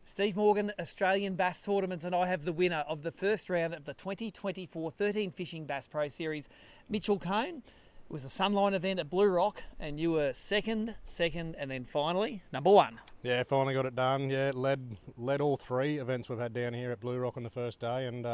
Steve Morgan, Australian Bass Tournament, and I have the winner of the first round of the 2024 13 Fishing Bass Pro Series, Mitchell Cone. It was a Sunline event at Blue Rock, and you were second, and then finally, number one. Yeah, finally got it done. Yeah, led all three events we've had down here at Blue Rock on the first day, and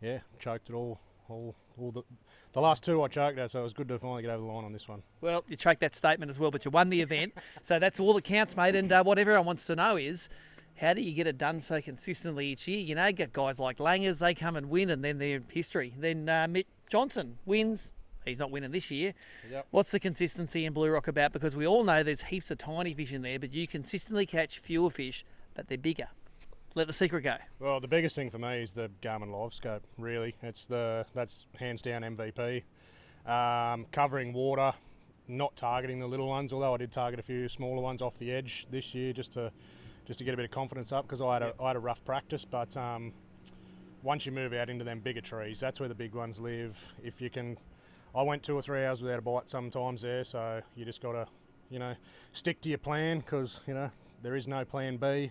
yeah, choked it all the last two I choked at, so it was good to finally get over the line on this one. Well, you choked that statement as well, but you won the event, so that's all that counts, mate. And what everyone wants to know is, how do you get it done so consistently each year? You know, you get guys like Langers, they come and win, and then they're history. Then Mick Johnson wins. He's not winning this year. Yep. What's the consistency in Blue Rock about? Because we all know there's heaps of tiny fish in there, but you consistently catch fewer fish, but they're bigger. Let the secret go. Well, the biggest thing for me is the Garmin Live Scope, really. That's hands down MVP. Covering water, not targeting the little ones, although I did target a few smaller ones off the edge this year just to get a bit of confidence up, because I had a rough practice. But once you move out into them bigger trees, that's where the big ones live. If you can, I went 2 or 3 hours without a bite sometimes there, so you just got to, stick to your plan, because, there is no plan B.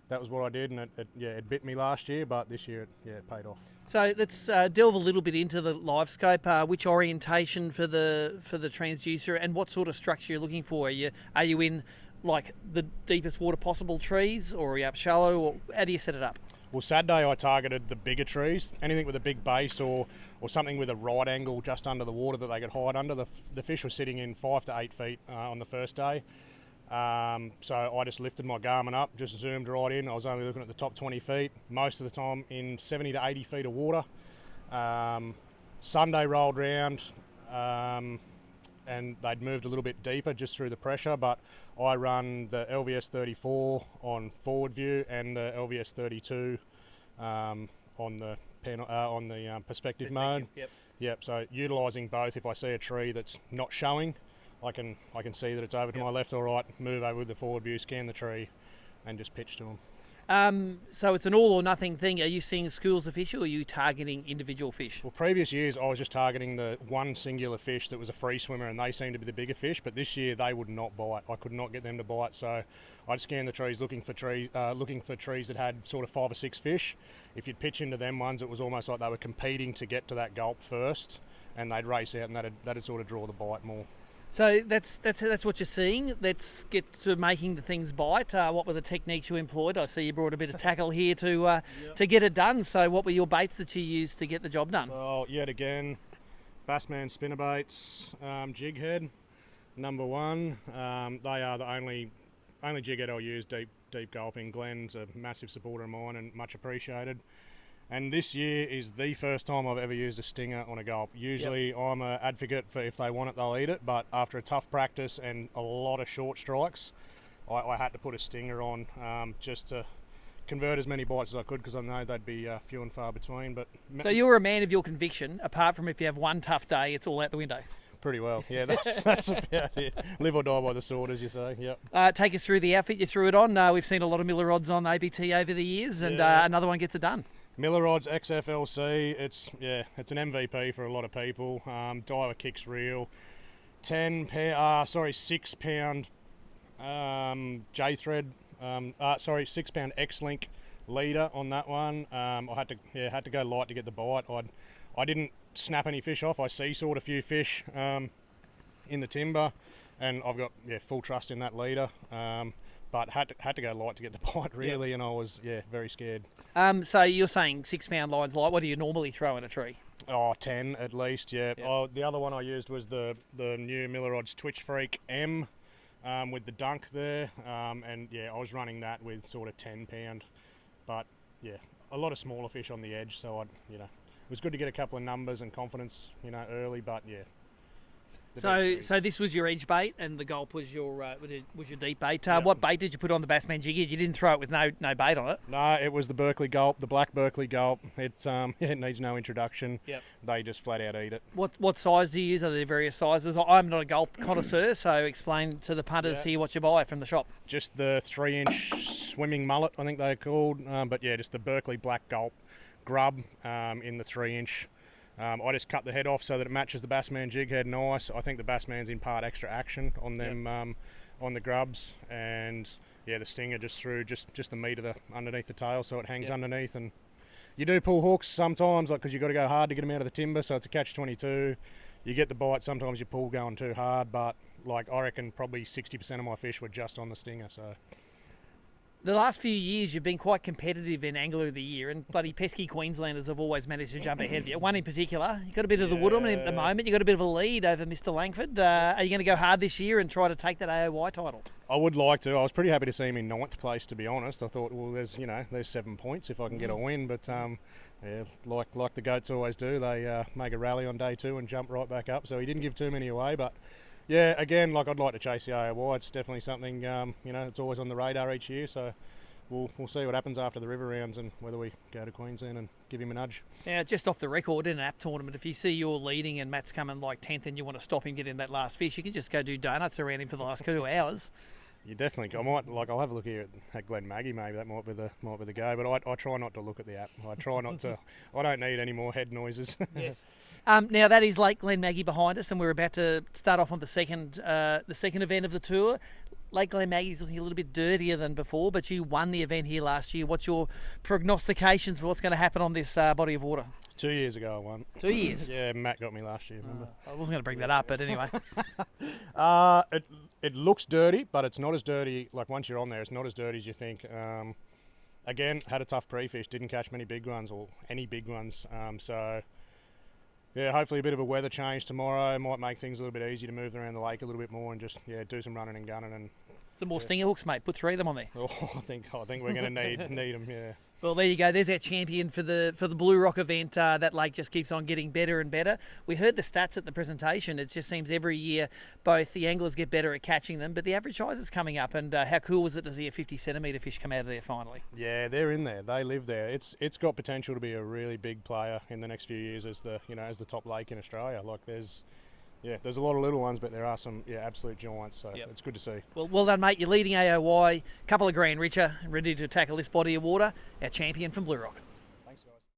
That was what I did, and it bit me last year, but this year, it paid off. So let's delve a little bit into the live scope. Which orientation for the transducer, and what sort of structure you're looking for? Are you in like the deepest water possible trees, or are you up shallow, or how do you set it up? Well, Saturday I targeted the bigger trees, anything with a big base or something with a right angle just under the water that they could hide under. The fish were sitting in 5 to 8 feet on the first day. So I just lifted my Garmin up, just zoomed right in. I was only looking at the top 20 feet, most of the time in 70 to 80 feet of water. Sunday rolled round, and they'd moved a little bit deeper just through the pressure, but I run the LVS 34 on forward view and the LVS 32 on the perspective mode. Yep. So utilising both. If I see a tree that's not showing, I can see that it's over to my left or right, move over with the forward view, scan the tree, and just pitch to them. So it's an all or nothing thing. Are you seeing schools of fish, or are you targeting individual fish? Well, previous years I was just targeting the one singular fish that was a free swimmer, and they seemed to be the bigger fish, but this year they would not bite. I could not get them to bite, so I'd scan the trees looking for trees that had sort of 5 or 6 fish. If you'd pitch into them ones, it was almost like they were competing to get to that gulp first, and they'd race out, and that'd sort of draw the bite more. So that's what you're seeing. Let's get to making the things bite. What were the techniques you employed? I see you brought a bit of tackle here to get it done. So what were your baits that you used to get the job done? Well, yet again, Bassman spinnerbaits, jig head, number one. They are the only jig head I'll use deep gulping. Glenn's a massive supporter of mine and much appreciated. And this year is the first time I've ever used a stinger on a gulp. Usually I'm an advocate for if they want it, they'll eat it. But after a tough practice and a lot of short strikes, I had to put a stinger on just to convert as many bites as I could, because I know they'd be few and far between. But so you were a man of your conviction, apart from if you have one tough day, it's all out the window. Pretty well, yeah, that's about it. Live or die by the sword, as you say, yep. Take us through the outfit you threw it on. We've seen a lot of Miller rods on ABT over the years, and another one gets it done. Miller rods XFLC, it's an MVP for a lot of people. Diver kicks reel, 6 pound J-thread, 6 pound X-Link leader on that one. I had to go light to get the bite. I didn't snap any fish off. I seesawed a few fish in the timber, and I've got full trust in that leader. But had to go light to get the bite, really, and I was very scared. So you're saying 6 pound lines light. What do you normally throw in a tree? 10 at least, yeah. Oh, the other one I used was the new Miller Rods Twitch Freak M with the dunk there, and I was running that with sort of 10 pound, but a lot of smaller fish on the edge, so it was good to get a couple of numbers and confidence, early, but So this was your edge bait, and the gulp was your deep bait. What bait did you put on the Bassman jig? You didn't throw it with no bait on it. No, it was the Berkeley gulp, the black Berkeley gulp. It needs no introduction. Yep. They just flat out eat it. What size do you use? Are there various sizes? I'm not a gulp connoisseur, so explain to the punters here what you buy from the shop. Just the 3-inch swimming mullet, I think they're called. But just the Berkeley black gulp grub in the 3-inch. I just cut the head off so that it matches the Bassman jig head nice. I think the Bassman's in part extra action on them on the grubs, and yeah, the stinger just threw just the meat of the underneath the tail, so it hangs underneath. And you do pull hooks sometimes, like because you got to go hard to get them out of the timber, so it's a catch-22. You get the bite, sometimes you pull going too hard, but like I reckon probably 60% of my fish were just on the stinger. So the last few years you've been quite competitive in Angler of the Year, and bloody pesky Queenslanders have always managed to jump ahead of you. One in particular, you've got a bit of the wood on him at the moment. You've got a bit of a lead over Mr. Langford. Are you going to go hard this year and try to take that AOY title? I would like to. I was pretty happy to see him in 9th place, to be honest. I thought, well, there's 7 points if I can get a win, but yeah, like the goats always do, they make a rally on day 2 and jump right back up. So he didn't give too many away, but yeah, again, like I'd like to chase the AOY. It's definitely something it's always on the radar each year. So we'll see what happens after the river rounds and whether we go to Queensland and give him a nudge. Now, just off the record, in an app tournament, if you see you're leading and Matt's coming like 10th and you want to stop him getting that last fish, you can just go do donuts around him for the last 2 hours. You definitely. I'll have a look here at Glen Maggie. Maybe that might be the go. But I try not to look at the app. I try not to. I don't need any more head noises. Yes. Now that is Lake Glen Maggie behind us, and we're about to start off on the second event of the tour. Lake Glen Maggie's looking a little bit dirtier than before, but you won the event here last year. What's your prognostications for what's going to happen on this body of water? 2 years ago I won. 2 years? Yeah, Matt got me last year, remember? I wasn't going to bring that up, but anyway. It looks dirty, but it's not as dirty, like once you're on there, it's not as dirty as you think. Again, had a tough pre-fish, didn't catch many big ones or any big ones. So, yeah, hopefully a bit of a weather change tomorrow might make things a little bit easier to move around the lake a little bit more and just, do some running and gunning. And some more stinger hooks, mate. Put 3 of them on there. Oh, I think we're going to need them, yeah. Well, there you go. There's our champion for the Blue Rock event. That lake just keeps on getting better and better. We heard the stats at the presentation. It just seems every year both the anglers get better at catching them, but the average size is coming up. And how cool was it to see a 50-centimetre fish come out of there finally? Yeah, they're in there. They live there. It's got potential to be a really big player in the next few years as the top lake in Australia. Like there's a lot of little ones, but there are some absolute giants, so It's good to see. Well done, mate. You're leading AOY, couple of grand richer, ready to tackle this body of water, our champion from Blue Rock.